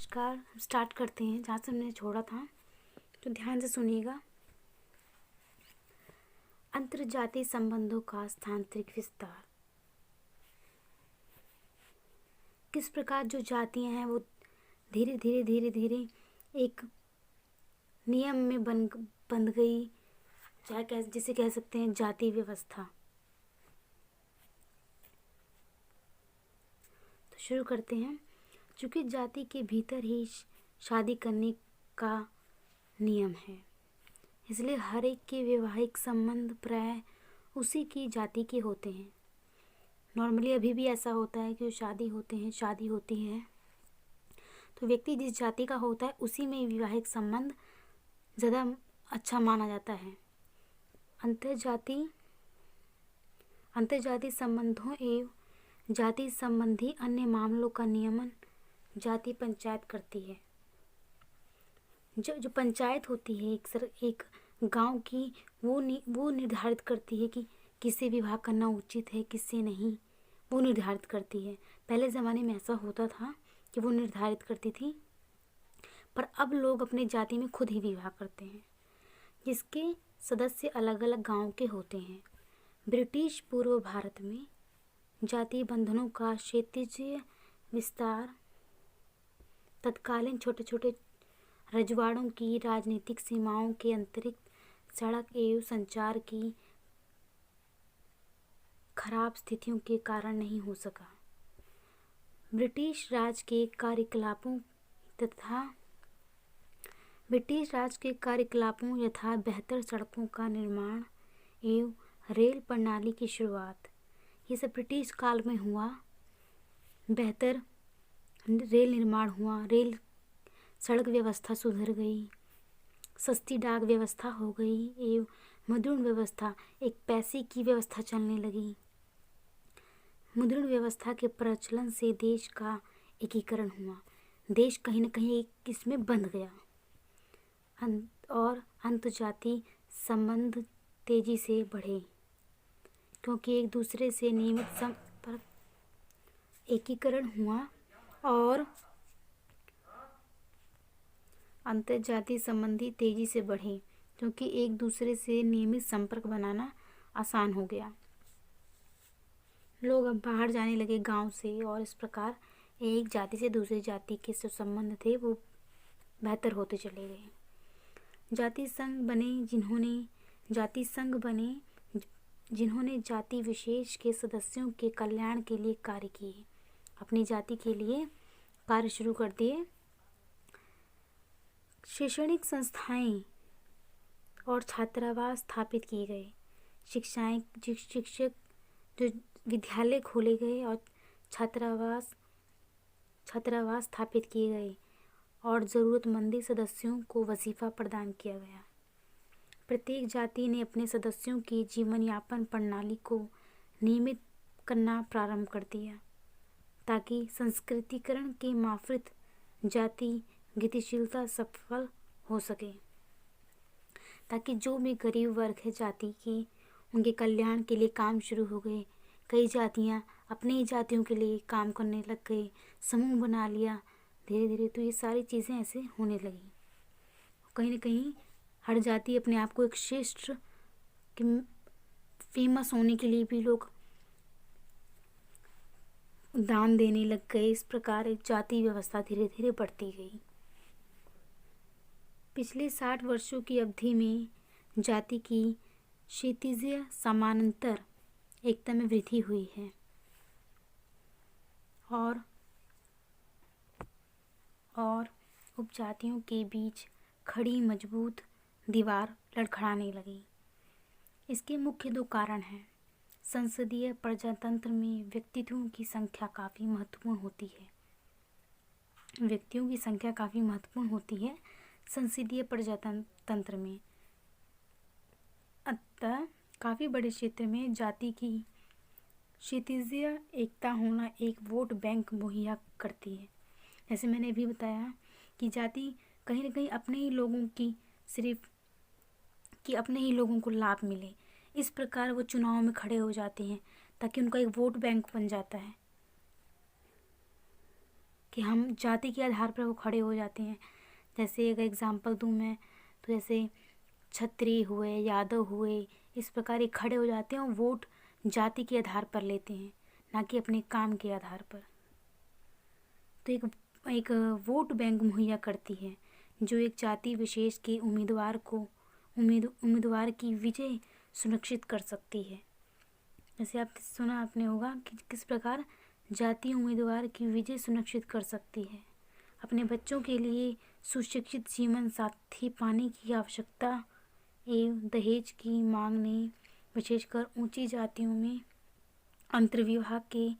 नमस्कार। हम स्टार्ट करते हैं जहाँ से हमने छोड़ा था, तो ध्यान से सुनिएगा। अंतर्जातीय संबंधों का स्थानांतरित विस्तार। किस प्रकार जो जातियां हैं वो धीरे धीरे एक नियम में बंध गई, चाहे जिसे कह सकते हैं जाति व्यवस्था। तो शुरू करते हैं। चूँकि जाति के भीतर ही शादी करने का नियम है, इसलिए हर एक के वैवाहिक संबंध प्राय उसी की जाति के होते हैं। नॉर्मली अभी भी ऐसा होता है कि शादी होती है तो व्यक्ति जिस जाति का होता है उसी में वैवाहिक संबंध ज़्यादा अच्छा माना जाता है। अंतर्जातीय संबंधों एवं जाति संबंधी अन्य मामलों का नियमन जाति पंचायत करती है। जो पंचायत होती है एक गांव की, वो निर्धारित करती है कि किससे विवाह करना उचित है, किससे नहीं, वो निर्धारित करती है। पहले ज़माने में ऐसा होता था कि वो निर्धारित करती थी, पर अब लोग अपने जाति में खुद ही विवाह करते हैं, जिसके सदस्य अलग अलग गांव के होते हैं। ब्रिटिश पूर्व भारत में जातीय बंधनों का क्षैतिज विस्तार तत्कालीन छोटे छोटे रजवाड़ों की राजनीतिक सीमाओं के अतिरिक्त सड़क एवं संचार की खराब स्थितियों के कारण नहीं हो सका। ब्रिटिश राज के कार्यकलापों यथा बेहतर सड़कों का निर्माण एवं रेल प्रणाली की शुरुआत, ये सब ब्रिटिश काल में हुआ। बेहतर रेल निर्माण हुआ, रेल सड़क व्यवस्था सुधर गई, सस्ती डाक व्यवस्था हो गई एवं मुद्रण व्यवस्था, एक पैसे की व्यवस्था चलने लगी। मुद्रण व्यवस्था के प्रचलन से देश का एकीकरण हुआ, देश कहीं न कहीं इसमें बंध गया और अंतर्जातीय संबंध तेजी से बढ़े, क्योंकि एक दूसरे से नियमित संपर्क एकीकरण हुआ और अंतर्जातीय संबंधी तेजी से बढ़े क्योंकि एक दूसरे से नियमित संपर्क बनाना आसान हो गया। लोग अब बाहर जाने लगे गांव से, और इस प्रकार एक जाति से दूसरी जाति के जो संबंध थे वो बेहतर होते चले गए। जाति संघ बने जिन्होंने जाति विशेष के सदस्यों के कल्याण के लिए कार्य किए, अपनी जाति के लिए कार्य शुरू कर दिए। शैक्षणिक संस्थाएं और छात्रावास स्थापित किए गए, शिक्षक जो विद्यालय खोले गए और छात्रावास स्थापित किए गए और ज़रूरतमंद सदस्यों को वजीफ़ा प्रदान किया गया। प्रत्येक जाति ने अपने सदस्यों की जीवन यापन प्रणाली को नियमित करना प्रारंभ कर दिया, ताकि संस्कृतिकरण के माफिक जाति गतिशीलता सफल हो सके, ताकि जो भी गरीब वर्ग है जाति की, उनके कल्याण के लिए काम शुरू हो गए। कई जातियां अपनी ही जातियों के लिए काम करने लग गए, समूह बना लिया धीरे धीरे, तो ये सारी चीज़ें ऐसे होने लगी। कहीं न कहीं हर जाति अपने आप को एक श्रेष्ठ फेमस होने के लिए भी लोग दान देने लग गए। इस प्रकार एक जाति व्यवस्था धीरे धीरे बढ़ती गई। पिछले 60 वर्षों की अवधि में जाति की क्षैतिज समानांतर एकता में वृद्धि हुई है और उपजातियों के बीच खड़ी मजबूत दीवार लड़खड़ाने लगी। इसके मुख्य 2 कारण हैं। संसदीय प्रजातंत्र में व्यक्तियों की संख्या काफ़ी महत्वपूर्ण होती है संसदीय प्रजातंत्र में। अतः काफ़ी बड़े क्षेत्र में जाति की क्षैतिज एकता होना एक वोट बैंक मुहैया करती है। जैसे मैंने अभी बताया कि जाति कहीं न कहीं अपने ही लोगों को लाभ मिले, इस प्रकार वो चुनाव में खड़े हो जाते हैं, ताकि उनका एक वोट बैंक बन जाता है। कि हम जाति के आधार पर वो खड़े हो जाते हैं। जैसे अगर एग्जांपल दूँ मैं, तो जैसे क्षत्रिय हुए, यादव हुए, इस प्रकार ये खड़े हो जाते हैं और वोट जाति के आधार पर लेते हैं, ना कि अपने काम के आधार पर। तो एक वोट बैंक मुहैया करती है जो एक जाति विशेष के उम्मीदवार की विजय सुनिश्चित कर सकती है। जैसे आपने होगा कि किस प्रकार जाति उम्मीदवार की विजय सुनिश्चित कर सकती है। अपने बच्चों के लिए सुशिक्षित जीवन साथी पाने की आवश्यकता एवं दहेज की मांग ने विशेषकर ऊंची जातियों में अंतर्विवाह के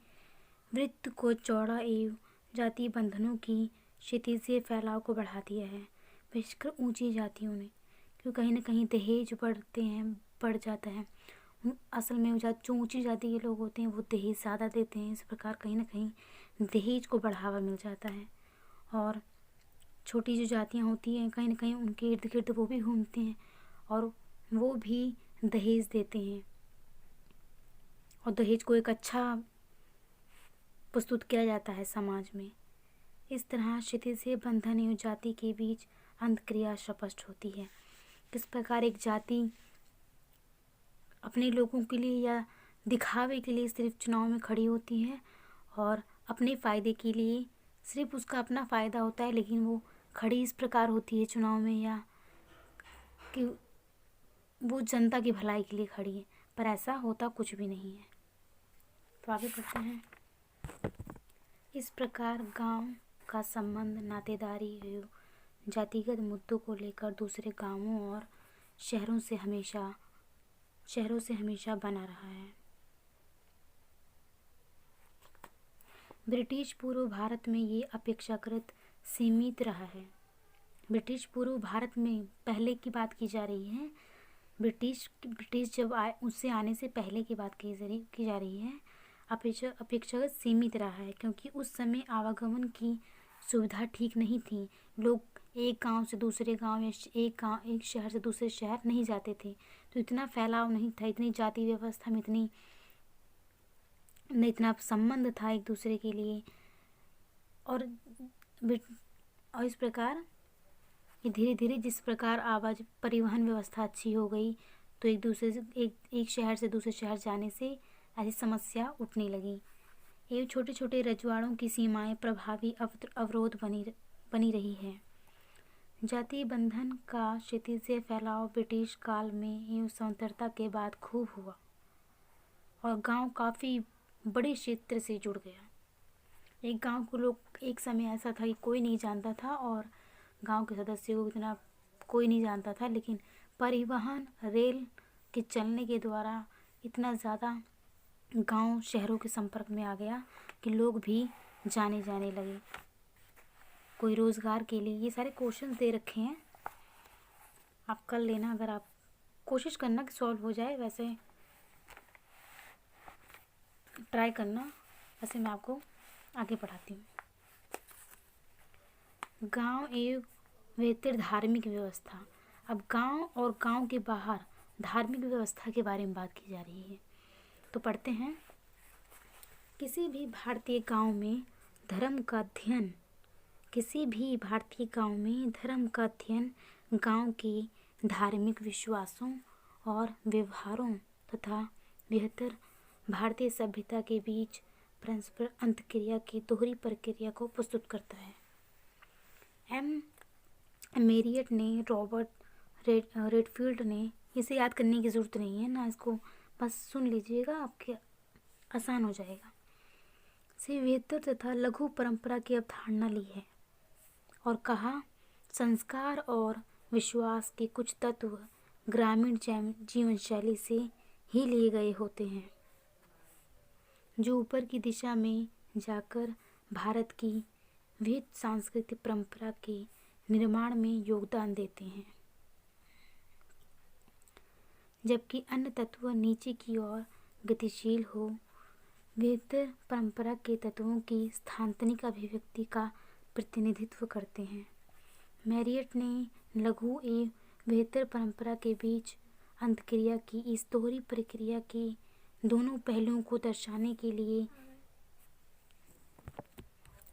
वृत्त को चौड़ा एवं जाति बंधनों की क्षितिजीय फैलाव को बढ़ा दिया है, विशेषकर ऊंची जातियों ने। क्योंकि कहीं ना कहीं दहेज बढ़ जाता है। असल में जो ऊंची जाति के लोग होते हैं वो दहेज ज़्यादा देते हैं। इस प्रकार कहीं ना कहीं दहेज को बढ़ावा मिल जाता है। और छोटी जो जातियाँ होती हैं कहीं ना कहीं उनके इर्द गिर्द वो भी घूमते हैं और वो भी दहेज देते हैं, और दहेज को एक अच्छा प्रस्तुत किया जाता है समाज में। इस तरह क्षितिजीय बंधन एवं जाति के बीच अंतक्रिया स्पष्ट होती है। किस प्रकार एक जाति अपने लोगों के लिए या दिखावे के लिए सिर्फ चुनाव में खड़ी होती है और अपने फ़ायदे के लिए सिर्फ उसका अपना फ़ायदा होता है, लेकिन वो खड़ी इस प्रकार होती है चुनाव में या कि वो जनता की भलाई के लिए खड़ी है, पर ऐसा होता कुछ भी नहीं है। तो आगे बढ़ते हैं। इस प्रकार गांव का संबंध नातेदारी एवं जातिगत मुद्दों को लेकर दूसरे गांवों और शहरों से हमेशा बना रहा है। ब्रिटिश पूर्व भारत में ये अपेक्षाकृत सीमित रहा है। ब्रिटिश पूर्व भारत में पहले की बात की जा रही है। ब्रिटिश जब आए उससे आने से पहले की बात की जा रही है। अपेक्षाकृत सीमित रहा है क्योंकि उस समय आवागमन की सुविधा ठीक नहीं थी। लोग एक गांव से दूसरे गांव या एक शहर से दूसरे शहर नहीं जाते थे, तो इतना फैलाव नहीं था, इतनी जाति व्यवस्था में इतना संबंध था एक दूसरे के लिए। और इस प्रकार ये धीरे धीरे जिस प्रकार परिवहन व्यवस्था अच्छी हो गई, तो एक शहर से दूसरे शहर जाने से ऐसी समस्या उठने लगी। एवं छोटे छोटे रजवाड़ों की सीमाएं प्रभावी अवरोध बनी रही है। जाति बंधन का क्षितिजीय फैलाव ब्रिटिश काल में एवं स्वतंत्रता के बाद खूब हुआ और गांव काफ़ी बड़े क्षेत्र से जुड़ गया। एक गांव को लोग एक समय ऐसा था कि कोई नहीं जानता था और गांव के सदस्यों को इतना कोई नहीं जानता था, लेकिन परिवहन रेल के चलने के द्वारा इतना ज़्यादा गांव शहरों के संपर्क में आ गया कि लोग भी जाने लगे। कोई रोज़गार के लिए, ये सारे क्वेश्चन दे रखे हैं, आप कर लेना, अगर आप कोशिश करना कि सॉल्व हो जाए, वैसे ट्राई करना। वैसे मैं आपको आगे बढ़ाती हूँ। गांव एवं बेहतर धार्मिक व्यवस्था। अब गांव और गांव के बाहर धार्मिक व्यवस्था के बारे में बात की जा रही है, तो पढ़ते हैं। किसी भी भारतीय गांव में धर्म का अध्ययन गांव के धार्मिक विश्वासों और व्यवहारों तथा बेहतर भारतीय सभ्यता के बीच परस्पर अंतक्रिया की दोहरी प्रक्रिया को प्रस्तुत करता है। मेरियट ने, रॉबर्ट रेडफील्ड ने, इसे याद करने की ज़रूरत नहीं है ना, इसको बस सुन लीजिएगा, आपके आसान हो जाएगा। से बेहतर तथा लघु परंपरा की अवधारणा ली है और कहा संस्कार और विश्वास के कुछ तत्व ग्रामीण जीवन शैली से ही लिए गए होते हैं, जो ऊपर की दिशा में जाकर भारत की विविध सांस्कृतिक परंपरा के निर्माण में योगदान देते हैं, जबकि अन्य तत्व नीचे की ओर गतिशील हो बेहतर परंपरा के तत्वों की स्थानिक अभिव्यक्ति का प्रतिनिधित्व करते हैं। मैरियट ने लघु एवं बेहतर परंपरा के बीच अंतक्रिया की इस दोहरी प्रक्रिया के दोनों पहलुओं को दर्शाने के लिए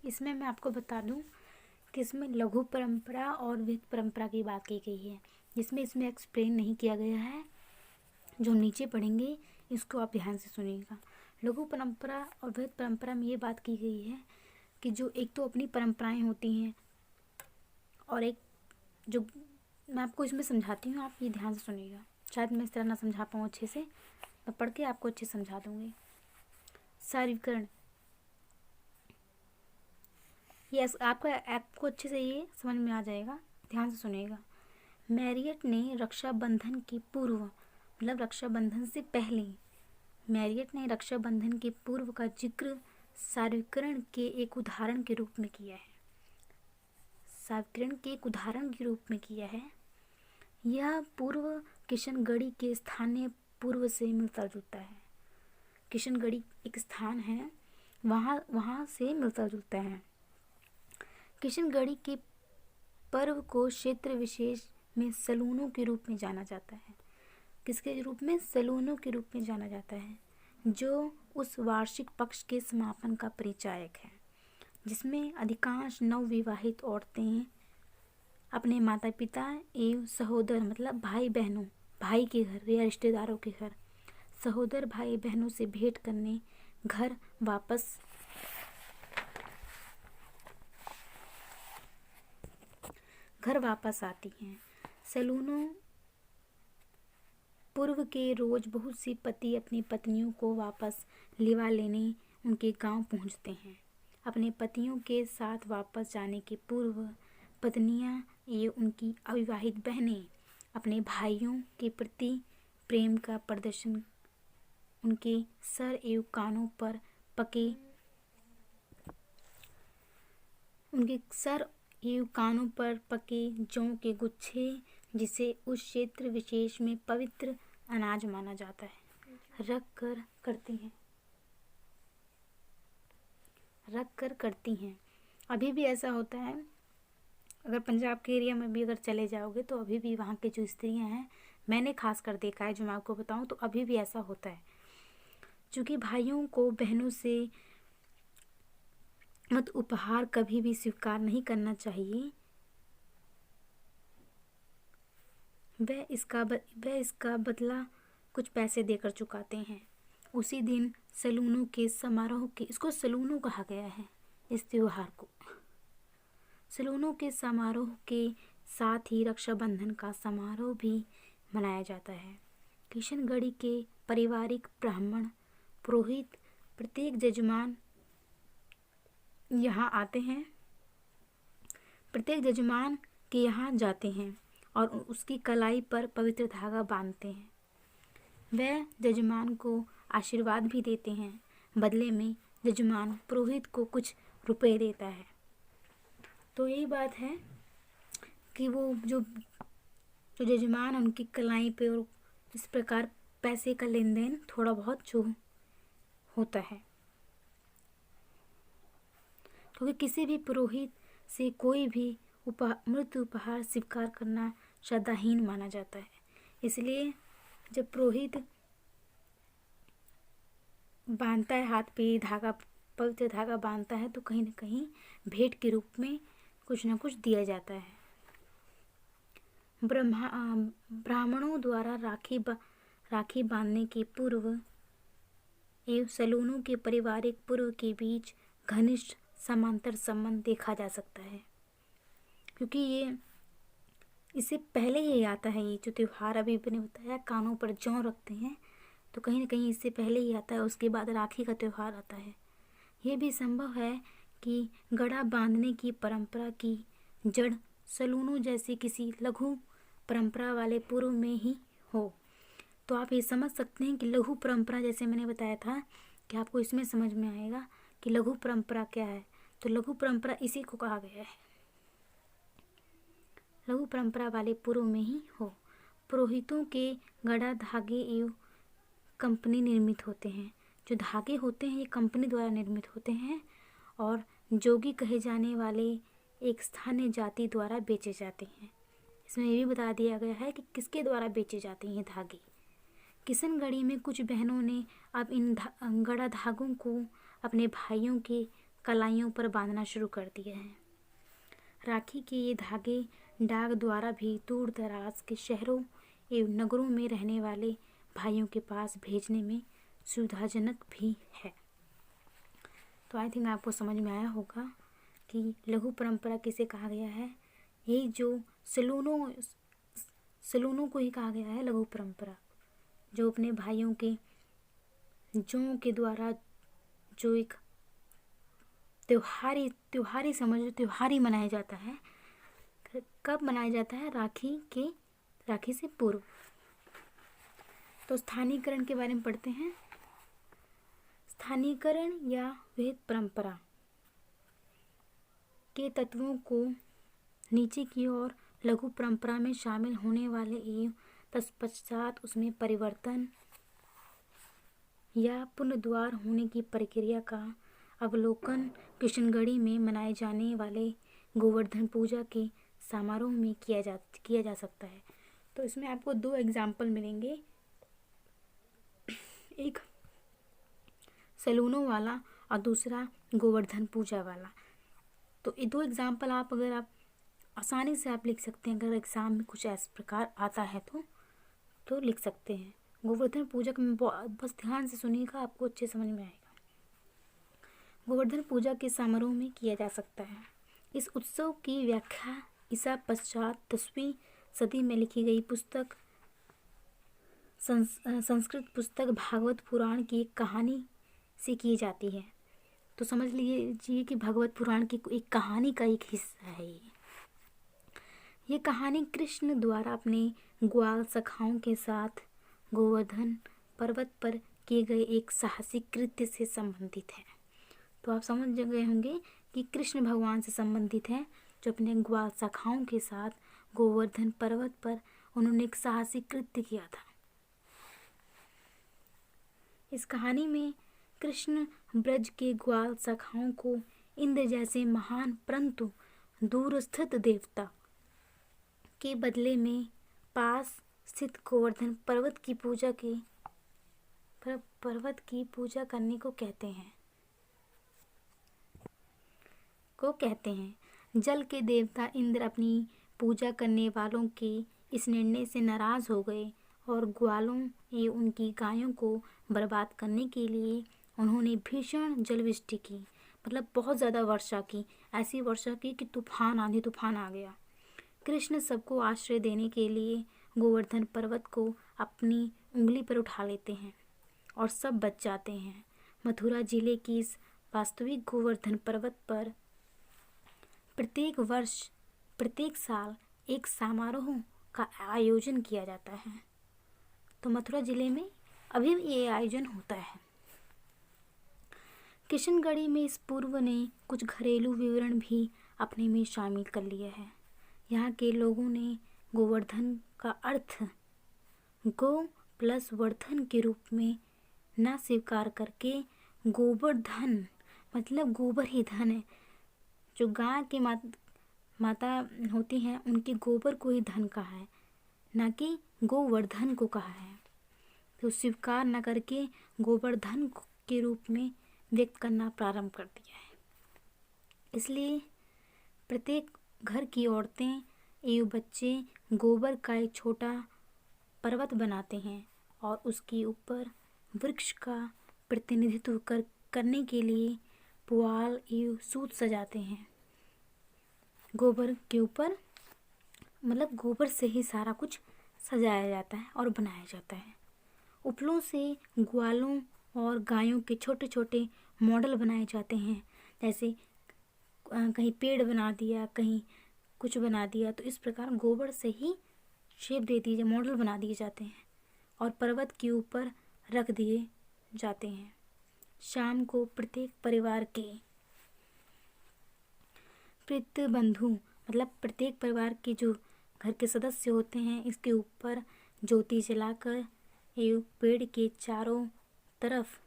इसमें मैं आपको बता दूं कि इसमें लघु परंपरा और विविध परंपरा की बात की गई है, जिसमें इसमें एक्सप्लेन नहीं किया गया है। जो नीचे पढ़ेंगे इसको आप ध्यान से सुनिएगा। लघु परंपरा और विविध परंपरा में ये बात की गई है कि जो एक तो अपनी परंपराएं होती हैं और एक जो मैं आपको इसमें समझाती हूँ, आप ये ध्यान से सुनिएगा। शायद मैं इस तरह ना समझा पाऊँ अच्छे से, मैं पढ़ के आपको अच्छे से समझा दूँगी। सारीकरण, ये आपको अच्छे से ये समझ में आ जाएगा, ध्यान से सुनिएगा। मैरियट ने रक्षाबंधन के पूर्व, मतलब रक्षाबंधन से पहले, मैरियट ने रक्षाबंधन के पूर्व का जिक्र सारीकरण के एक उदाहरण के रूप में किया है। सारीकरण के एक उदाहरण के रूप में किया है। यह पूर्व किशनगढ़ी के स्थानीय पूर्व से मिलता जुलता है। किशनगढ़ी एक स्थान है, वहाँ से मिलता जुलता है। किशनगढ़ी के पर्व को क्षेत्र विशेष में सलूनों के रूप में जाना जाता है। किसके रूप में? सलूनों के रूप में जाना जाता है, जो उस वार्षिक पक्ष के समापन का परिचायक है, जिसमें अधिकांश नवविवाहित औरतें अपने माता पिता एवं सहोदर, मतलब भाई बहनों, भाई के घर या रिश्तेदारों के घर, सहोदर भाई बहनों से भेंट करने घर वापस आती हैं। सलूनों पूर्व के रोज बहुत सी पति अपनी पत्नियों को वापस लिवा लेने उनके गांव पहुंचते हैं। अपने पतियों के साथ वापस जाने के पूर्व पत्नियां एवं उनकी अविवाहित बहनें अपने भाइयों के प्रति प्रेम का प्रदर्शन उनके सर एवं कानों पर पके जौ के गुच्छे, जिसे उस क्षेत्र विशेष में पवित्र अनाज माना जाता है, रख कर करती हैं। अभी भी ऐसा होता है, अगर पंजाब के एरिया में भी अगर चले जाओगे तो अभी भी वहाँ की जो स्त्रियाँ हैं, मैंने खास कर देखा है, जो मैं आपको बताऊँ तो अभी भी ऐसा होता है। क्योंकि भाइयों को बहनों से उपहार कभी भी स्वीकार नहीं करना चाहिए। वह इसका बदला कुछ पैसे देकर चुकाते हैं। उसी दिन सलूनों के समारोह के, इसको सलूनों कहा गया है, इस त्योहार को सलूनों के समारोह के साथ ही रक्षाबंधन का समारोह भी मनाया जाता है। किशनगढ़ी के पारिवारिक ब्राह्मण पुरोहित प्रत्येक जजमान के यहाँ जाते हैं और उसकी कलाई पर पवित्र धागा बांधते हैं। वह जजमान को आशीर्वाद भी देते हैं। बदले में जजमान पुरोहित को कुछ रुपए देता है। तो यही बात है कि वो जो जजमान उनकी कलाई पे और इस प्रकार पैसे का लेन देन थोड़ा बहुत जो होता है, क्योंकि किसी भी पुरोहित से कोई भी मृत उपहार स्वीकार करना श्रद्धाहीन माना जाता है। इसलिए जब पुरोहित बांधता है, हाथ पे धागा, पवित्र धागा बांधता है, तो कहीं न कहीं भेंट के रूप में कुछ न कुछ दिया जाता है। ब्राह्मणों द्वारा राखी बांधने के पूर्व एवं सलूनों के पारिवारिक पूर्व के बीच घनिष्ठ समांतर संबंध देखा जा सकता है, क्योंकि इससे पहले ही आता है। ये जो त्योहार अभी मैंने बताया, कानों पर जौ रखते हैं, तो कहीं न कहीं इससे पहले ही आता है। उसके बाद राखी का त्योहार आता है। ये भी संभव है कि गड़ा बांधने की परंपरा की जड़ सलूनों जैसी किसी लघु परंपरा वाले पूर्व में ही हो। तो आप ये समझ सकते हैं कि लघु परंपरा, जैसे मैंने बताया था कि आपको इसमें समझ में आएगा कि लघु परंपरा क्या है। तो लघु परंपरा इसी को कहा गया है, लघु परंपरा वाले पूर्व में ही हो। पुरोहितों के गड़ा धागे एवं कंपनी निर्मित होते हैं। जो धागे होते हैं ये कंपनी द्वारा निर्मित होते हैं और जोगी कहे जाने वाले एक स्थानीय जाति द्वारा बेचे जाते हैं। इसमें ये भी बता दिया गया है कि किसके द्वारा बेचे जाते हैं धागे। किशनगढ़ी में कुछ बहनों ने अब इन गड़ा धागों को अपने भाइयों के कलाइयों पर बांधना शुरू कर दिए हैं। राखी के ये धागे डाक द्वारा भी दूर दराज के शहरों एवं नगरों में रहने वाले भाइयों के पास भेजने में सुविधाजनक भी है। तो आई थिंक आपको समझ में आया होगा कि लघु परंपरा किसे कहा गया है। यही जो सलूनों को ही कहा गया है लघु परंपरा, जो अपने भाइयों के जों के द्वारा जो एक त्योहारी समझ त्योहारी मनाया जाता है। कब मनाया जाता है? राखी से पूर्व। तो स्थानीयकरण के बारे में पढ़ते हैं। स्थानीयकरण या वेद परंपरा के तत्वों को नीचे की ओर लघु परंपरा में शामिल होने वाले एवं तत्पश्चात उसमें परिवर्तन या पुनर्द्वार होने की प्रक्रिया का अवलोकन कृष्णगढ़ी में मनाए जाने वाले गोवर्धन पूजा के समारोह में किया जा सकता है। तो इसमें आपको दो एग्जाम्पल मिलेंगे, एक सैलूनों वाला और दूसरा गोवर्धन पूजा वाला। तो ये दो एग्जाम्पल अगर आप आसानी से आप लिख सकते हैं, अगर एग्ज़ाम में कुछ इस प्रकार आता है तो लिख सकते हैं। गोवर्धन पूजा में बस ध्यान से सुनिएगा, आपको अच्छे समझ में आएगा। गोवर्धन पूजा के समारोह में किया जा सकता है। इस उत्सव की व्याख्या ईसा पश्चात 10वीं सदी में लिखी गई पुस्तक संस्कृत पुस्तक भागवत पुराण की एक कहानी से की जाती है। तो समझ लीजिए कि भागवत पुराण की एक कहानी का एक हिस्सा है ये कहानी कृष्ण द्वारा अपने ग्वाल सखाओं के साथ गोवर्धन पर्वत पर किए गए एक साहसिक कृत्य से संबंधित है। तो आप समझ गए होंगे कि कृष्ण भगवान से संबंधित है, जो अपने ग्वाल सखाओं के साथ गोवर्धन पर्वत पर उन्होंने एक साहसिक कृत्य किया था। इस कहानी में कृष्ण ब्रज के ग्वाल सखाओं को इंद्र जैसे महान परंतु दूरस्थित देवता के बदले में पास स्थित गोवर्धन पर्वत की पूजा करने को कहते हैं। जल के देवता इंद्र अपनी पूजा करने वालों के इस निर्णय से नाराज हो गए और ग्वालों एवं उनकी गायों को बर्बाद करने के लिए उन्होंने भीषण जलवृष्टि की, मतलब बहुत ज़्यादा वर्षा की, ऐसी वर्षा की कि आंधी तूफान आ गया। कृष्ण सबको आश्रय देने के लिए गोवर्धन पर्वत को अपनी उंगली पर उठा लेते हैं और सब बच जाते हैं। मथुरा जिले की इस वास्तविक गोवर्धन पर्वत पर प्रत्येक साल एक समारोह का आयोजन किया जाता है। तो मथुरा जिले में अभी ये आयोजन होता है। किशनगढ़ी में इस पूर्व ने कुछ घरेलू विवरण भी अपने में शामिल कर लिया है। यहाँ के लोगों ने गोवर्धन का अर्थ गो प्लस वर्धन के रूप में न स्वीकार करके गोवर्धन मतलब गोबर ही धन है, जो गाय की माता होती हैं उनके गोबर को ही धन कहा है, न कि गोवर्धन को कहा है। तो स्वीकार न करके गोवर्धन के रूप में व्यक्त करना प्रारंभ कर दिया है। इसलिए प्रत्येक घर की औरतें एवं बच्चे गोबर का एक छोटा पर्वत बनाते हैं और उसके ऊपर वृक्ष का प्रतिनिधित्व करने के लिए पुआल एवं सूत सजाते हैं। गोबर के ऊपर मतलब गोबर से ही सारा कुछ सजाया जाता है और बनाया जाता है। उपलों से ग्वालों और गायों के छोटे छोटे मॉडल बनाए जाते हैं, जैसे कहीं पेड़ बना दिया, कहीं कुछ बना दिया। तो इस प्रकार गोबर से ही शेप दे दिए, मॉडल बना दिए जाते हैं और पर्वत के ऊपर रख दिए जाते हैं। शाम को प्रत्येक परिवार के पितृबंधु मतलब प्रत्येक परिवार के जो घर के सदस्य होते हैं, इसके ऊपर ज्योति जलाकर एवं पेड़ के चारों तरफ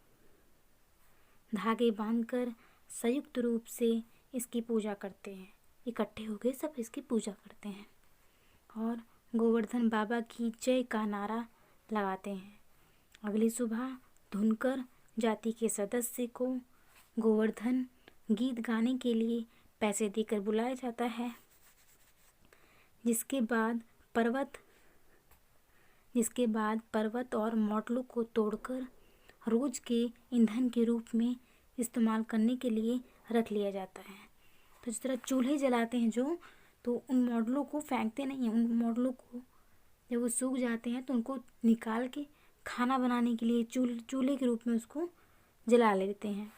धागे बांधकर संयुक्त रूप से इसकी पूजा करते हैं। इकट्ठे होकर सब इसकी पूजा करते हैं और गोवर्धन बाबा की जय का नारा लगाते हैं। अगली सुबह धुनकर जाति के सदस्य को गोवर्धन गीत गाने के लिए पैसे देकर बुलाया जाता है, जिसके बाद पर्वत और मॉडलों को तोड़कर रोज के ईंधन के रूप में इस्तेमाल करने के लिए रख लिया जाता है। तो जिस तरह चूल्हे जलाते हैं तो उन मॉडलों को फेंकते नहीं हैं, उन मॉडलों को जब वो सूख जाते हैं तो उनको निकाल के खाना बनाने के लिए चूल्हे के रूप में उसको जला लेते हैं।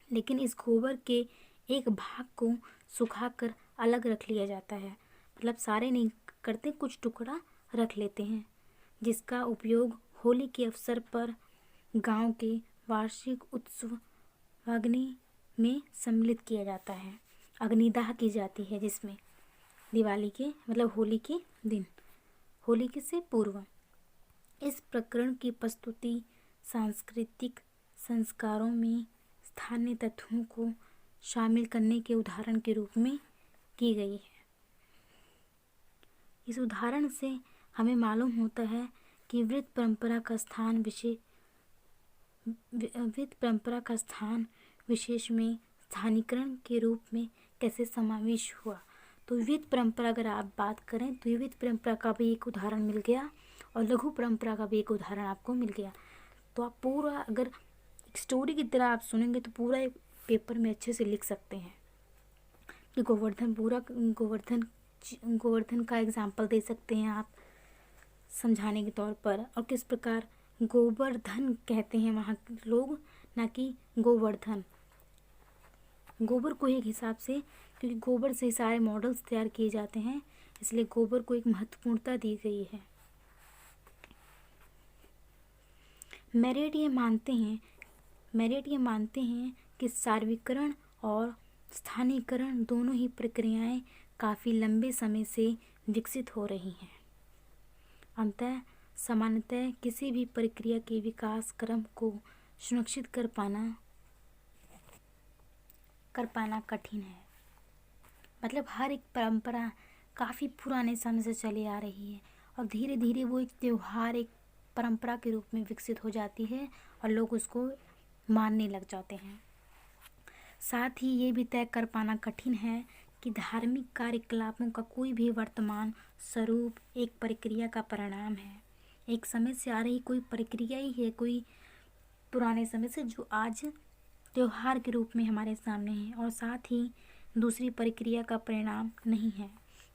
लेकिन इस गोबर के एक भाग को सुखाकर अलग रख लिया जाता है, मतलब सारे नहीं करते, कुछ टुकड़ा रख लेते हैं, जिसका उपयोग होली के अवसर पर गांव के वार्षिक उत्सव अग्नि में सम्मिलित किया जाता है। अग्निदाह की जाती है, जिसमें दिवाली के मतलब होली के दिन, होली के से पूर्व। इस प्रकरण की प्रस्तुति सांस्कृतिक संस्कारों में स्थानीय तत्वों को शामिल करने के उदाहरण के रूप में की गई है। इस उदाहरण से हमें मालूम होता है कि वृत्त परंपरा का स्थान विशेष में स्थानीकरण के रूप में कैसे समावेश हुआ। तो विविध परंपरा अगर आप बात करें तो विविध परंपरा का भी एक उदाहरण मिल गया और लघु परंपरा का भी एक उदाहरण आपको मिल गया। तो आप पूरा अगर स्टोरी की तरह आप सुनेंगे तो पूरा एक पेपर में अच्छे से लिख सकते हैं कि गोवर्धन का एग्जाम्पल दे सकते हैं आप समझाने के तौर पर, और किस प्रकार गोवर्धन कहते हैं वहाँ के लोग, ना कि गोवर्धन। गोबर को एक हिसाब से, क्योंकि गोबर से सारे मॉडल्स तैयार किए जाते हैं, इसलिए गोबर को एक महत्वपूर्णता दी गई है। मेरिट ये मानते हैं कि सार्वत्रिकरण और स्थानीयकरण दोनों ही प्रक्रियाएं काफ़ी लंबे समय से विकसित हो रही हैं। अतः सामान्यतः किसी भी प्रक्रिया के विकास क्रम को सुनिश्चित कर पाना कठिन है। मतलब हर एक परंपरा काफ़ी पुराने समय से चली आ रही है और धीरे धीरे वो एक त्यौहार, एक परंपरा के रूप में विकसित हो जाती है और लोग उसको मानने लग जाते हैं। साथ ही ये भी तय कर पाना कठिन है कि धार्मिक कार्यकलापों का कोई भी वर्तमान स्वरूप एक प्रक्रिया का परिणाम है, एक समय से आ रही कोई प्रक्रिया ही है, कोई पुराने समय से, जो आज त्योहार के रूप में हमारे सामने है, और साथ ही दूसरी प्रक्रिया का परिणाम नहीं है।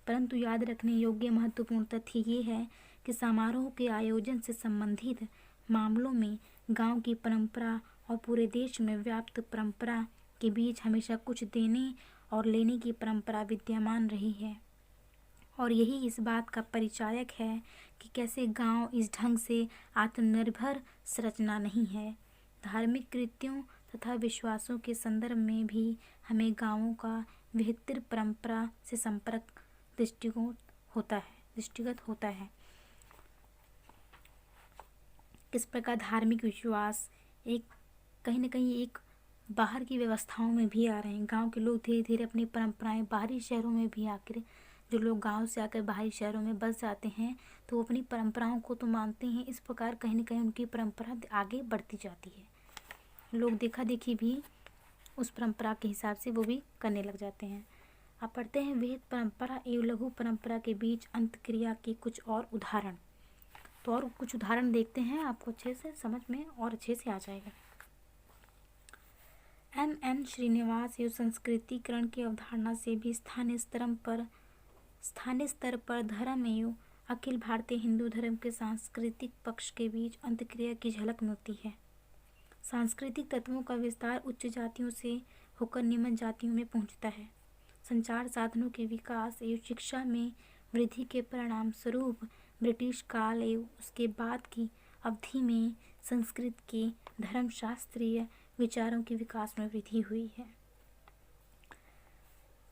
परंतु याद रखने योग्य महत्वपूर्ण तथ्य ये है कि समारोह के आयोजन से संबंधित मामलों में गांव की परंपरा और पूरे देश में व्याप्त परंपरा के बीच हमेशा कुछ देने और लेने की परंपरा विद्यमान रही है, और यही इस बात का परिचायक है कि कैसे गांव इस ढंग से आत्मनिर्भर संरचना नहीं है। धार्मिक कृत्यों तथा विश्वासों के संदर्भ में भी हमें गांवों का विहितर परंपरा से संपर्क दृष्टिगत होता है। किस प्रकार धार्मिक विश्वास कहीं न कहीं एक बाहर की व्यवस्थाओं में भी आ रहे हैं। गांव के लोग धीरे धीरे अपनी परंपराएं बाहरी शहरों में भी आकर, जो लोग गांव से आकर बाहरी शहरों में बस जाते हैं तो वो अपनी परंपराओं को तो मानते हैं, इस प्रकार कहीं न कहीं उनकी परंपरा आगे बढ़ती जाती है। लोग देखा देखी भी उस परंपरा के हिसाब से वो भी करने लग जाते हैं। आप पढ़ते हैं विहित परंपरा एवं लघु परंपरा के बीच अंतक्रिया के कुछ और उदाहरण। तो और कुछ उदाहरण देखते हैं, आपको अच्छे से समझ में और अच्छे से आ जाएगा। M.N. श्रीनिवास एवं संस्कृतिकरण की अवधारणा से भी स्थानीय स्तर पर धर्म एवं अखिल भारतीय हिंदू धर्म के सांस्कृतिक पक्ष के बीच अंतक्रिया की झलक मिलती है। सांस्कृतिक तत्वों का विस्तार उच्च जातियों से होकर निम्न जातियों में पहुंचता है। संचार साधनों के विकास एवं शिक्षा में वृद्धि के परिणाम स्वरूप ब्रिटिश काल एवं उसके बाद की अवधि में संस्कृत के धर्मशास्त्रीय विचारों के विकास में वृद्धि हुई है।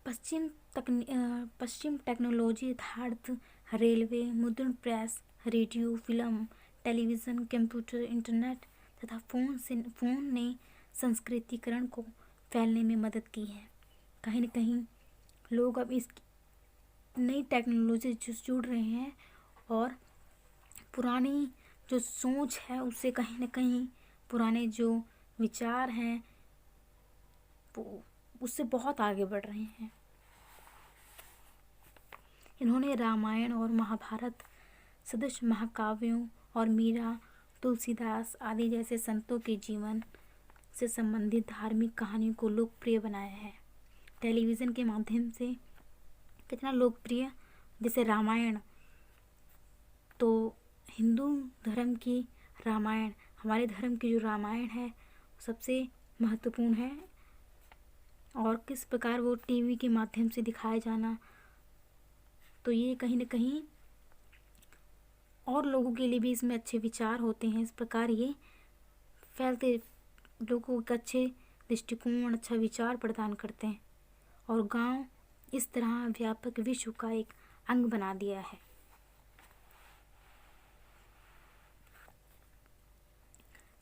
पश्चिम टेक्नोलॉजी आधारित रेलवे, मुद्रण press, radio, film, television, computer, internet तथा फ़ोन ने संस्कृतिकरण को फैलने में मदद की है। कहीं न कहीं लोग अब इस नई टेक्नोलॉजी से जुड़ रहे हैं और पुरानी जो सोच है उससे कहीं न कहीं पुराने जो विचार हैं उससे बहुत आगे बढ़ रहे हैं। इन्होंने रामायण और महाभारत सदृश महाकाव्यों और मीरा, तुलसीदास आदि जैसे संतों के जीवन से संबंधित धार्मिक कहानियों को लोकप्रिय बनाया है। टेलीविज़न के माध्यम से कितना लोकप्रिय, जैसे रामायण, तो हिंदू धर्म की रामायण, हमारे धर्म की जो रामायण है सबसे महत्वपूर्ण है। और किस प्रकार वो टीवी के माध्यम से दिखाया जाना, तो ये कहीं ना कहीं और लोगों के लिए भी इसमें अच्छे विचार होते हैं। इस प्रकार ये फैलते लोगों को अच्छे दृष्टिकोण, अच्छा विचार प्रदान करते हैं और गांव इस तरह व्यापक विश्व का एक अंग बना दिया है।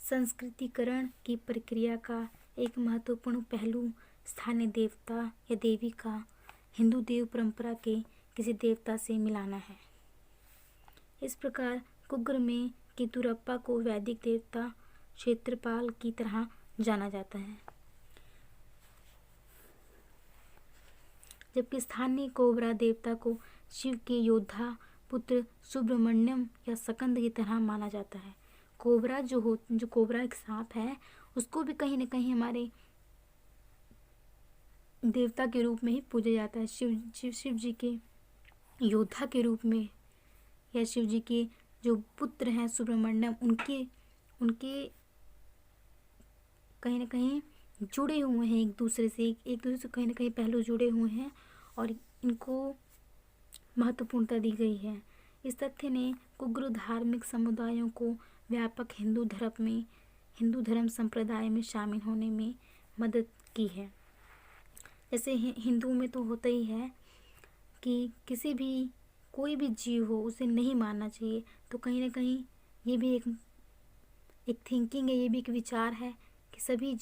संस्कृतिकरण की प्रक्रिया का एक महत्वपूर्ण पहलू स्थानीय देवता या देवी का हिंदू देव परंपरा के किसी देवता से मिलाना है। इस प्रकार कुग्र में कितुरप्पा को वैदिक देवता क्षेत्रपाल की तरह जाना जाता है, जबकि स्थानीय कोबरा देवता को शिव के योद्धा पुत्र सुब्रमण्यम या सकंद की तरह माना जाता है। कोबरा जो कोबरा एक सांप है, उसको भी कहीं न कहीं हमारे देवता के रूप में ही पूजा जाता है। शिव जी के योद्धा के रूप में, या शिव जी के जो पुत्र हैं सुब्रमण्यम, उनके कहीं ना कहीं जुड़े हुए हैं एक दूसरे से, एक दूसरे से कहीं ना कहीं पहलू जुड़े हुए हैं और इनको महत्वपूर्णता दी गई है। इस तथ्य ने कुग्र धार्मिक समुदायों को व्यापक हिंदू धर्म संप्रदाय में शामिल होने में मदद की है। जैसे हिंदू में तो होता ही है कि कोई भी जीव हो उसे नहीं मारना चाहिए, तो कहीं ना कहीं ये भी एक थिंकिंग है, ये भी एक विचार है कि सभी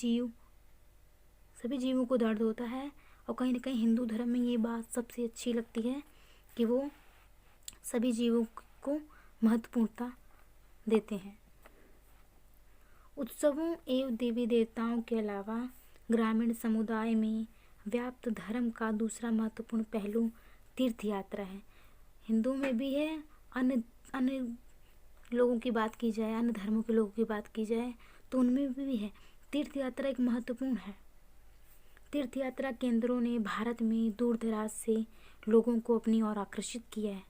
जीवों को दर्द होता है। और कहीं ना कहीं हिंदू धर्म में ये बात सबसे अच्छी लगती है कि वो सभी जीवों को महत्वपूर्णता देते हैं। उत्सवों एवं देवी देवताओं के अलावा ग्रामीण समुदाय में व्याप्त धर्म का दूसरा महत्वपूर्ण पहलू तीर्थ यात्रा है। हिंदू में भी है, अन्य लोगों की बात की जाए, अन्य धर्मों के लोगों की बात की जाए तो उनमें भी है। तीर्थ यात्रा एक महत्वपूर्ण है। तीर्थ यात्रा केंद्रों ने भारत में दूर दराज से लोगों को अपनी ओर आकर्षित किया है।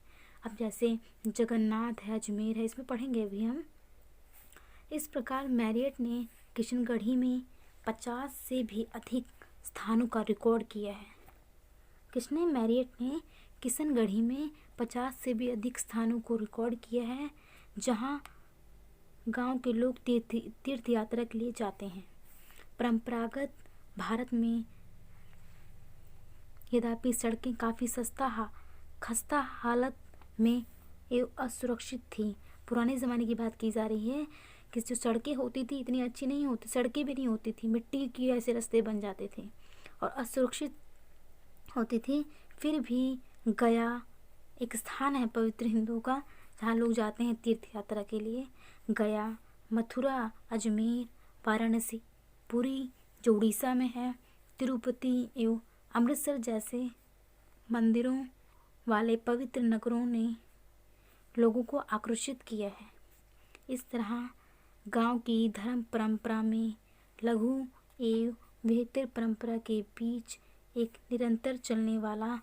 अब जैसे जगन्नाथ है, अजमेर है, इसमें पढ़ेंगे अभी हम। इस प्रकार मैरियट ने किशनगढ़ी में 50 से भी अधिक स्थानों का रिकॉर्ड किया है। किसने? मैरियट ने किशनगढ़ी में 50 से भी अधिक स्थानों को रिकॉर्ड किया है जहां गांव के लोग तीर्थ यात्रा के लिए जाते हैं। परंपरागत भारत में यद्यपि सड़कें काफ़ी खस्ता हालत में एवं असुरक्षित थी। पुराने ज़माने की बात की जा रही है कि जो सड़कें होती थी इतनी अच्छी नहीं होती, सड़कें भी नहीं होती थी, मिट्टी की ऐसे रास्ते बन जाते थे और असुरक्षित होती थी। फिर भी गया एक स्थान है पवित्र हिंदुओं का जहाँ लोग जाते हैं तीर्थ यात्रा के लिए। गया, मथुरा, अजमेर, वाराणसी, पुरी जो उड़ीसा में है, तिरुपति एवं अमृतसर जैसे मंदिरों वाले पवित्र नगरों ने लोगों को आकर्षित किया है। इस तरह गांव की धर्म परंपरा में लघु एवं बेहतर परंपरा के बीच एक निरंतर चलने वाला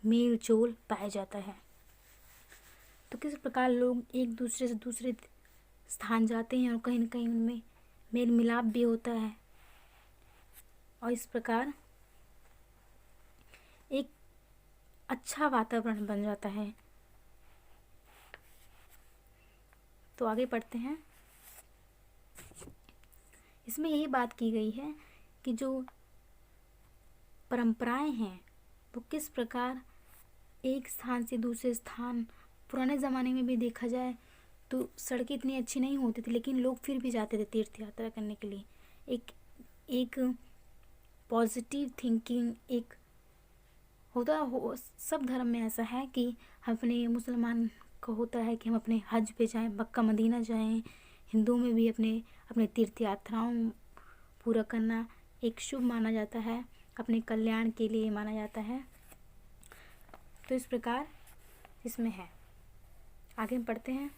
मेल जोल पाया जाता है। तो किस प्रकार लोग एक दूसरे से दूसरे स्थान जाते हैं और कहीं न कहीं उनमें मेल मिलाप भी होता है और इस प्रकार एक अच्छा वातावरण बन जाता है। तो आगे पढ़ते हैं। इसमें यही बात की गई है कि जो परंपराएं हैं वो किस प्रकार एक स्थान से दूसरे स्थान, पुराने ज़माने में भी देखा जाए तो सड़कें इतनी अच्छी नहीं होती थी लेकिन लोग फिर भी जाते थे तीर्थ यात्रा करने के लिए। एक पॉजिटिव थिंकिंग एक सब धर्म में ऐसा है कि अपने मुसलमान को होता है कि हम अपने हज पे जाएं, मक्का मदीना जाएं। हिंदू में भी अपने तीर्थ यात्राओं पूरा करना एक शुभ माना जाता है, अपने कल्याण के लिए माना जाता है। तो इस प्रकार इसमें है। आगे हम पढ़ते हैं।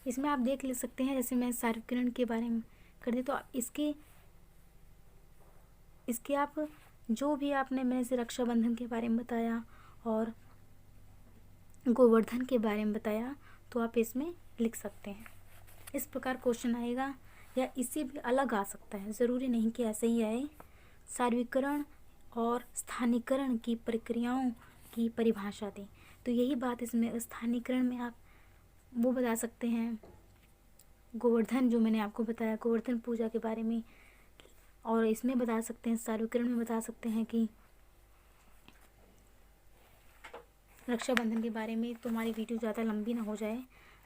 इसमें आप देख ले सकते हैं, जैसे मैं सार्वग्रहण के बारे में कर दी, तो इसके आप जो भी आपने मैंने से रक्षाबंधन के बारे में बताया और गोवर्धन के बारे में बताया, तो आप इसमें लिख सकते हैं। इस प्रकार क्वेश्चन आएगा, या इससे भी अलग आ सकता है, ज़रूरी नहीं कि ऐसे ही आए। सार्वत्रिकरण और स्थानीकरण की प्रक्रियाओं की परिभाषा दें। तो यही बात इसमें स्थानीकरण में आप वो बता सकते हैं, गोवर्धन जो मैंने आपको बताया गोवर्धन पूजा के बारे में, और इसमें बता सकते हैं, सार्वत्रिकरण में बता सकते हैं कि रक्षाबंधन के बारे में। तो हमारी वीडियो ज़्यादा लंबी ना हो जाए,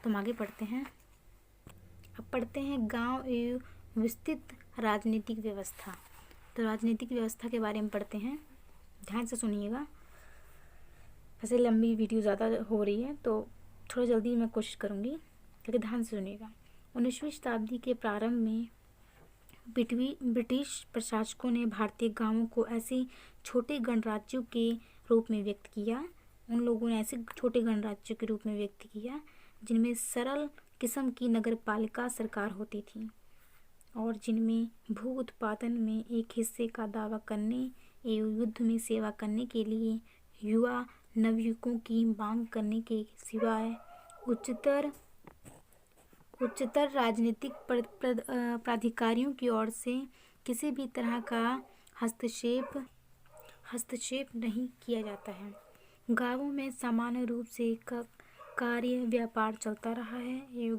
तो हम आगे पढ़ते हैं। अब पढ़ते हैं गांव एवं विस्तृत राजनीतिक व्यवस्था। तो राजनीतिक व्यवस्था के बारे में पढ़ते हैं, ध्यान से सुनिएगा। वैसे लंबी वीडियो ज़्यादा हो रही है, तो थोड़ा जल्दी मैं कोशिश करूँगी, लेकिन ध्यान से सुनिएगा। 19वीं शताब्दी के प्रारंभ में ब्रिटिश प्रशासकों ने भारतीय गांवों को ऐसे छोटे गणराज्यों के रूप में व्यक्त किया। उन लोगों ने ऐसे छोटे गणराज्यों के रूप में व्यक्त किया जिनमें सरल किस्म की नगरपालिका सरकार होती थी और जिनमें भू उत्पादन में एक हिस्से का दावा करने एवं युद्ध में सेवा करने के लिए युवा नवयुवकों की मांग करने के सिवाय उच्चतर राजनीतिक प्राधिकारियों की ओर से किसी भी तरह का हस्तक्षेप नहीं किया जाता है। गांवों में सामान्य रूप से कार्य व्यापार चलता रहा है एवं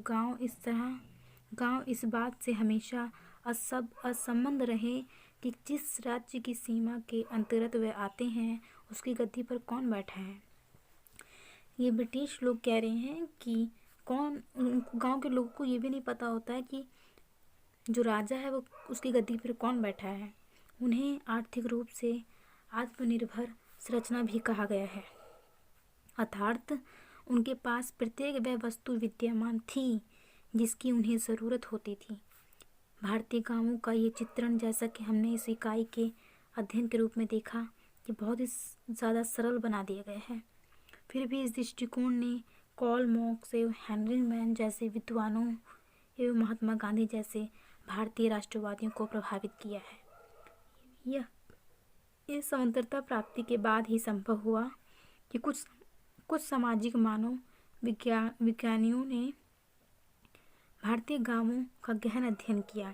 गांव इस बात से हमेशा असंबद्ध रहे कि जिस राज्य की सीमा के अंतर्गत वे आते हैं उसकी गद्दी पर कौन बैठा है। ये ब्रिटिश लोग कह रहे हैं कि गांव के लोगों को ये भी नहीं पता होता है कि जो राजा है वो उसकी गद्दी पर कौन बैठा है। उन्हें आर्थिक रूप से आत्मनिर्भर संरचना भी कहा गया है, अर्थात उनके पास प्रत्येक वह वस्तु विद्यमान थी जिसकी उन्हें ज़रूरत होती थी। भारतीय गांवों का ये चित्रण, जैसा कि हमने इस इकाई के अध्ययन के रूप में देखा, कि बहुत ही ज़्यादा सरल बना दिया गया है। फिर भी इस दृष्टिकोण ने कार्ल मार्क्स एवं हेनरी मैन जैसे विद्वानों एवं महात्मा गांधी जैसे भारतीय राष्ट्रवादियों को प्रभावित किया है। यह इस स्वतंत्रता प्राप्ति के बाद ही संभव हुआ कि कुछ सामाजिक मानव विज्ञानियों ने भारतीय गांवों का गहन अध्ययन किया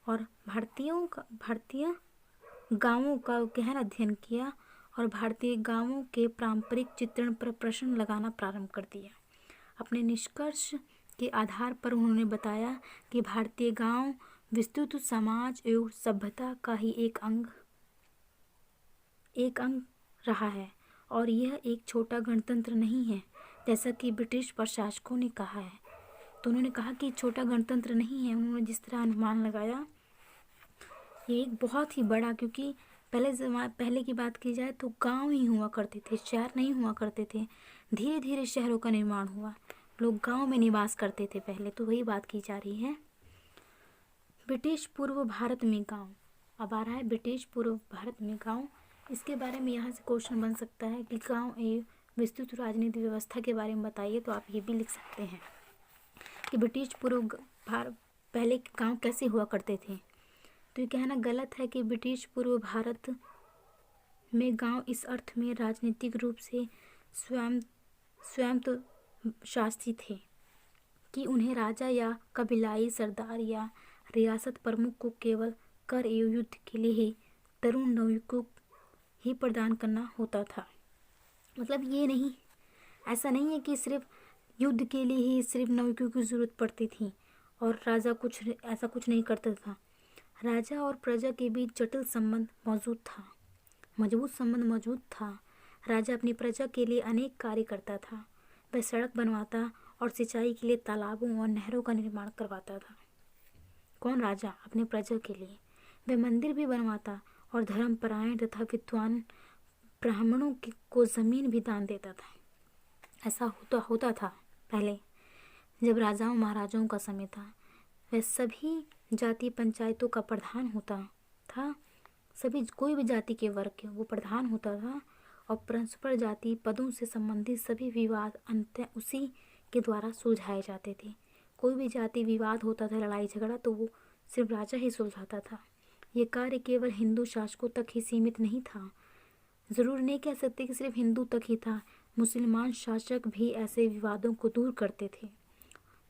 और भारतीय गांवों के पारंपरिक चित्रण पर प्रश्न लगाना प्रारंभ कर दिया। अपने निष्कर्ष के आधार पर उन्होंने बताया कि भारतीय गांव विस्तृत समाज एवं सभ्यता का ही एक अंग रहा है और यह एक छोटा गणतंत्र नहीं है, जैसा कि ब्रिटिश प्रशासकों ने कहा है। तो उन्होंने कहा कि छोटा गणतंत्र नहीं है। उन्होंने जिस तरह अनुमान लगाया, ये एक बहुत ही बड़ा, क्योंकि पहले की बात की जाए तो गांव ही हुआ करते थे, शहर नहीं हुआ करते थे। धीरे धीरे शहरों का निर्माण हुआ, लोग गांव में निवास करते थे पहले, तो वही बात की जा रही है। ब्रिटिश पूर्व भारत में गांव, अब आ रहा है ब्रिटिश पूर्व भारत में गांव। इसके बारे में यहाँ से क्वेश्चन बन सकता है कि गांव एवं विस्तृत राजनीतिक व्यवस्था के बारे में बताइए। तो आप ये भी लिख सकते हैं कि ब्रिटिश पूर्व पहले गांव कैसे हुआ करते थे। तो ये कहना गलत है कि ब्रिटिश पूर्व भारत में गांव इस अर्थ में राजनीतिक रूप से स्वयं तो शासी थे कि उन्हें राजा या कबीलाई सरदार या रियासत प्रमुख को केवल कर एवं युद्ध के लिए ही तरुण नवयुवकों ही प्रदान करना होता था। मतलब ये नहीं, ऐसा नहीं है कि सिर्फ युद्ध के लिए ही सिर्फ नवयुवकों की ज़रूरत पड़ती थी और राजा ऐसा कुछ नहीं करता था। राजा और प्रजा के बीच जटिल संबंध मजबूत संबंध मौजूद था। राजा अपनी प्रजा के लिए अनेक कार्य करता था। वह सड़क बनवाता और सिंचाई के लिए तालाबों और नहरों का निर्माण करवाता था। कौन? राजा अपने प्रजा के लिए। वह मंदिर भी बनवाता और धर्मपरायण तथा विद्वान ब्राह्मणों को ज़मीन भी दान देता था। ऐसा होता था पहले, जब राजाओं महाराजाओं का समय था। वह सभी जाति पंचायतों का प्रधान होता था। सभी कोई भी जाति के वर्ग के वो प्रधान होता था और परस्पर जाति पदों से संबंधित सभी विवाद अंततः उसी के द्वारा सुलझाए जाते थे। कोई भी जाति विवाद होता था, लड़ाई झगड़ा, तो वो सिर्फ राजा ही सुलझाता था। ये कार्य केवल हिंदू शासकों तक ही सीमित नहीं था। ज़रूर नहीं कह सकते कि सिर्फ हिंदू तक ही था। मुसलमान शासक भी ऐसे विवादों को दूर करते थे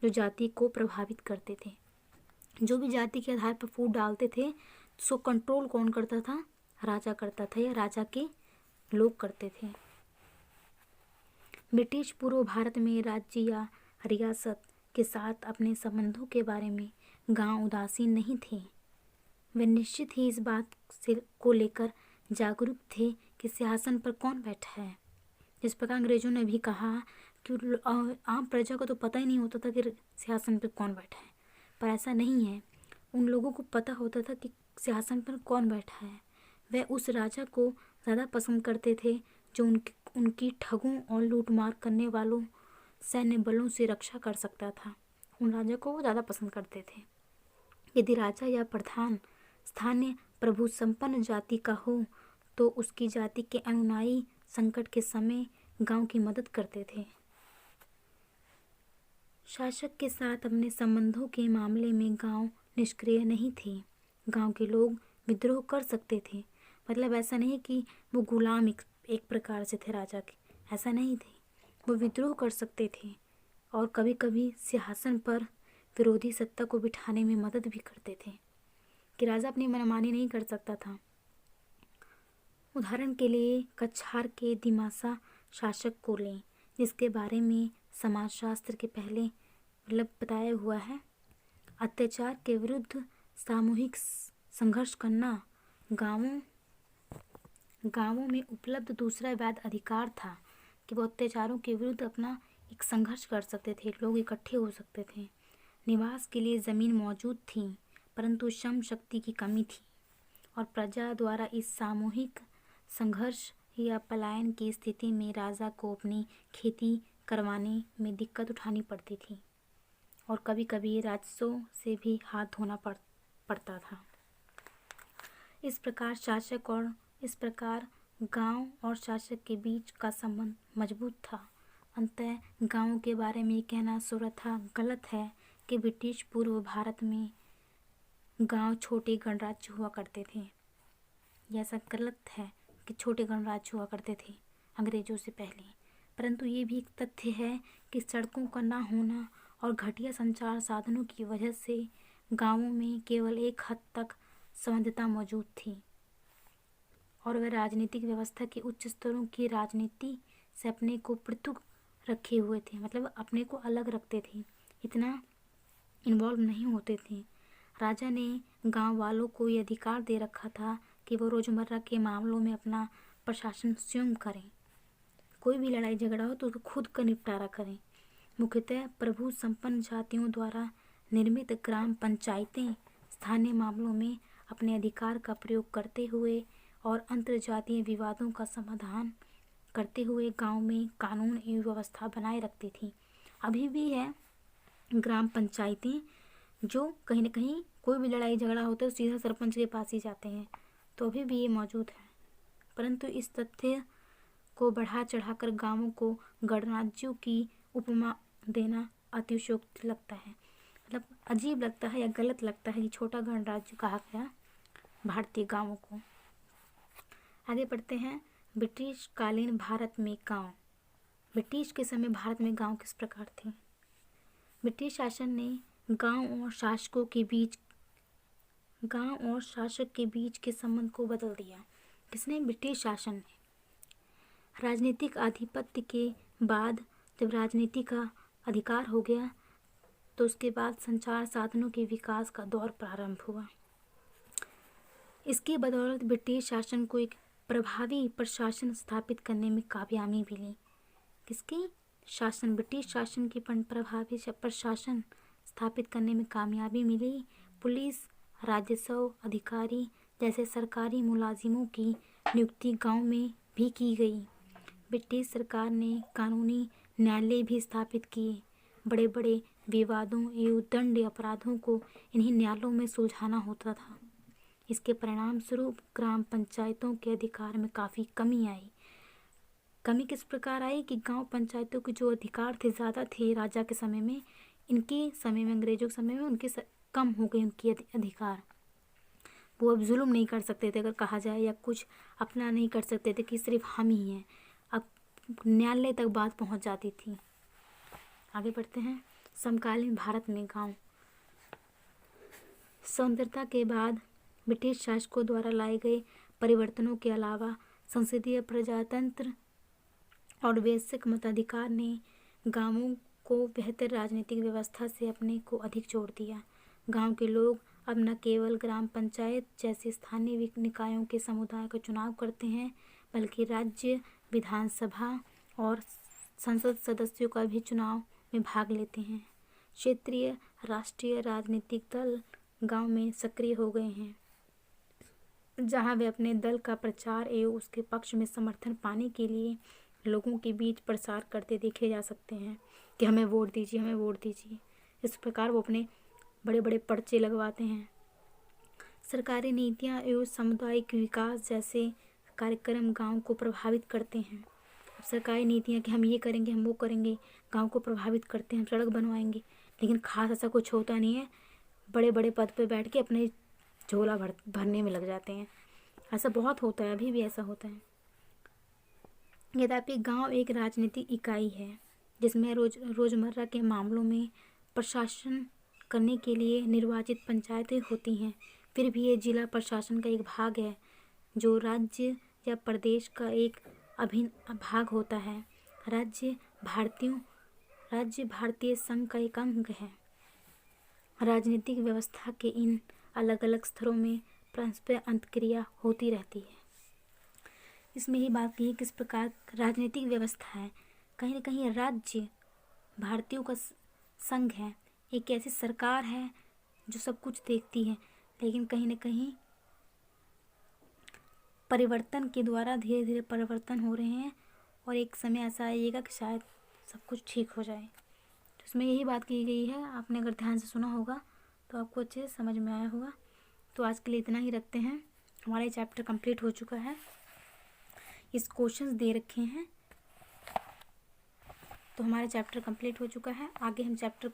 जो जाति को प्रभावित करते थे। जो भी जाति के आधार पर फूट डालते थे, उसको कंट्रोल कौन करता था? राजा करता था या राजा के लोग करते थे। ब्रिटिश पूर्व भारत में राज्य या रियासत के साथ अपने संबंधों के बारे में गांव उदासीन नहीं थे। वे निश्चित ही इस बात को लेकर जागरूक थे कि सिंहासन पर कौन बैठा है। जिस प्रकार अंग्रेजों ने भी कहा कि आम प्रजा को तो पता ही नहीं होता था कि सिंहासन पर कौन बैठा है, पर ऐसा नहीं है। उन लोगों को पता होता था कि सिंहासन पर कौन बैठा है। वे उस राजा को ज़्यादा पसंद करते थे जो उनकी ठगों और लूटमार करने वालों सैन्य बलों से रक्षा कर सकता था। उन राजा को वो ज़्यादा पसंद करते थे। यदि राजा या प्रधान स्थानीय प्रभु संपन्न जाति का हो तो उसकी जाति के अनुयायी संकट के समय गांव की मदद करते थे। शासक के साथ अपने संबंधों के मामले में गांव निष्क्रिय नहीं थे। गांव के लोग विद्रोह कर सकते थे। मतलब ऐसा नहीं कि वो गुलाम एक प्रकार से थे राजा के, ऐसा नहीं थे। वो विद्रोह कर सकते थे और कभी कभी सिंहासन पर विरोधी सत्ता को बिठाने में मदद भी करते थे कि राजा अपनी मनमानी नहीं कर सकता था। उदाहरण के लिए कछार के दिमासा शासक को लें, जिसके बारे में समाजशास्त्र के पहले बताया हुआ है। अत्याचार के विरुद्ध सामूहिक संघर्ष करना गांवों में उपलब्ध दूसरा वैध अधिकार था कि वो अत्याचारों के विरुद्ध अपना एक संघर्ष कर सकते थे, लोग इकट्ठे हो सकते थे। निवास के लिए ज़मीन मौजूद थी, परंतु श्रम शक्ति की कमी थी और प्रजा द्वारा इस सामूहिक संघर्ष या पलायन की स्थिति में राजा को अपनी खेती करवाने में दिक्कत उठानी पड़ती थी और कभी कभी राजस्व से भी हाथ धोना पड़ता था। इस प्रकार गांव और शासक के बीच का संबंध मजबूत था। अंततः गांवों के बारे में कहना सर्वथा गलत है कि ब्रिटिश पूर्व भारत में गांव छोटे गणराज्य हुआ करते थे। यह ऐसा गलत है कि छोटे गणराज्य हुआ करते थे अंग्रेजों से पहले। परंतु ये भी एक तथ्य है कि सड़कों का ना होना और घटिया संचार साधनों की वजह से गांवों में केवल एक हद तक संबद्धता मौजूद थी और वे राजनीतिक व्यवस्था के उच्च स्तरों की राजनीति से अपने को पृथक रखे हुए थे। मतलब अपने को अलग रखते थे, इतना इन्वॉल्व नहीं होते थे। राजा ने गांव वालों को ये अधिकार दे रखा था कि वो रोज़मर्रा के मामलों में अपना प्रशासन स्वयं करें। कोई भी लड़ाई झगड़ा हो तो उसको खुद का निपटारा करें। मुख्यतः प्रभु संपन्न जातियों द्वारा निर्मित ग्राम पंचायतें स्थानीय मामलों में अपने अधिकार का प्रयोग करते हुए और अंतर्जातीय विवादों का समाधान करते हुए गांव में कानून एवं व्यवस्था बनाए रखती थी। अभी भी है ग्राम पंचायतें जो कहीं न कहीं कोई भी लड़ाई झगड़ा होता है तो सीधा सरपंच के पास ही जाते हैं, तो अभी भी ये मौजूद है। परंतु इस तथ्य को बढ़ा चढ़ाकर गांवों को गणराज्यों की उपमा देना अतिशयोक्त लगता है। मतलब अजीब लगता है या गलत लगता है कि छोटा गणराज्य कहा गया भारतीय गांवों को। आगे बढ़ते हैं। ब्रिटिश कालीन भारत में गांव। ब्रिटिश के समय भारत में गांव किस प्रकार थे? ब्रिटिश शासन ने गांव और शासक के बीच के संबंध को बदल दिया। किसने? ब्रिटिश शासन ने। राजनीतिक आधिपत्य के बाद जब राजनीति का अधिकार हो गया तो उसके बाद संचार साधनों के विकास का दौर प्रारंभ हुआ। इसकी बदौलत ब्रिटिश शासन को एक प्रभावी प्रशासन स्थापित करने में कामयाबी मिली। किसकी? ब्रिटिश शासन की प्रभावी प्रशासन स्थापित करने में कामयाबी मिली। पुलिस, राजस्व अधिकारी जैसे सरकारी मुलाजिमों की नियुक्ति गांव में भी की गई। ब्रिटिश सरकार ने कानूनी न्यायालय भी स्थापित किए। बड़े बड़े विवादों एवं दंड अपराधों को इन्हीं न्यायालयों में सुलझाना होता था। इसके परिणाम स्वरूप ग्राम पंचायतों के अधिकार में काफ़ी कमी आई। कमी किस प्रकार आई कि गांव पंचायतों के जो अधिकार थे ज़्यादा थे राजा के समय में, इनके समय में, अंग्रेजों के समय में उनके कम हो गए उनके अधिकार। वो अब जुल्म नहीं कर सकते थे अगर कहा जाए, या कुछ अपना नहीं कर सकते थे कि सिर्फ हम ही हैं। अब न्यायालय तक बात पहुंच जाती थी। आगे बढ़ते हैं। समकालीन भारत में गांव। स्वतंत्रता के बाद ब्रिटिश शासकों द्वारा लाए गए परिवर्तनों के अलावा संसदीय प्रजातंत्र और वैश्विक मताधिकार ने गांवों को बेहतर राजनीतिक व्यवस्था से अपने को अधिक जोड़ दिया। गांव के लोग अब न केवल ग्राम पंचायत जैसे स्थानीय निकायों के समुदाय का चुनाव करते हैं, बल्कि राज्य विधानसभा और संसद सदस्यों का भी चुनाव में भाग लेते हैं। क्षेत्रीय राष्ट्रीय राजनीतिक दल गांव में सक्रिय हो गए हैं, जहां वे अपने दल का प्रचार एवं उसके पक्ष में समर्थन पाने के लिए लोगों के बीच प्रसार करते देखे जा सकते हैं कि हमें वोट दीजिए, हमें वोट दीजिए। इस प्रकार वो अपने बड़े बड़े पर्चे लगवाते हैं। सरकारी नीतियाँ एवं सामुदायिक विकास जैसे कार्यक्रम गांव को प्रभावित करते हैं। सरकारी नीतियाँ कि हम ये करेंगे, हम वो करेंगे, गांव को प्रभावित करते हैं, हम सड़क बनवाएंगे, लेकिन खास ऐसा कुछ होता नहीं है। बड़े बड़े पद पे बैठ के अपने झोला भरने में लग जाते हैं। ऐसा बहुत होता है, अभी भी ऐसा होता है। यद्यपि गांव एक राजनीतिक इकाई है जिसमें रोजमर्रा के मामलों में प्रशासन करने के लिए निर्वाचित पंचायतें होती हैं, फिर भी ये जिला प्रशासन का एक भाग है जो राज्य या प्रदेश का एक अभिन्न भाग होता है। राज्य भारतीय संघ का एक अंग है। राजनीतिक व्यवस्था के इन अलग अलग स्तरों में परस्पर अंतक्रिया होती रहती है। इसमें ही बात की है किस प्रकार राजनीतिक व्यवस्था है। कहीं न कहीं राज्य भारतीयों का संघ है, एक ऐसी सरकार है जो सब कुछ देखती है, लेकिन कहीं न कहीं परिवर्तन के द्वारा धीरे धीरे परिवर्तन हो रहे हैं और एक समय ऐसा आएगा कि शायद सब कुछ ठीक हो जाए। तो इसमें यही बात की गई है। आपने अगर ध्यान से सुना होगा तो आपको अच्छे से समझ में आया होगा। तो आज के लिए इतना ही रखते हैं। हमारा ये चैप्टर कंप्लीट हो चुका है। इस क्वेश्चंस दे रखे हैं, तो हमारा चैप्टर कंप्लीट हो चुका है। आगे हम चैप्टर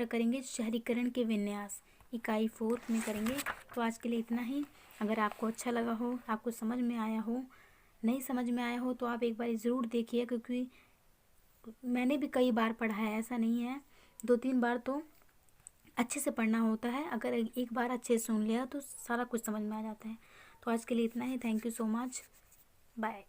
करेंगे शहरीकरण के विन्यास, इकाई 4 में करेंगे। तो आज के लिए इतना ही। अगर आपको अच्छा लगा हो, आपको समझ में आया हो, नहीं समझ में आया हो तो आप एक बार ज़रूर देखिए, क्योंकि मैंने भी कई बार पढ़ा है, ऐसा नहीं है। 2-3 बार तो अच्छे से पढ़ना होता है। अगर एक बार अच्छे से सुन लिया तो सारा कुछ समझ में आ जाता है। तो आज के लिए इतना ही। Thank you so much. Bye.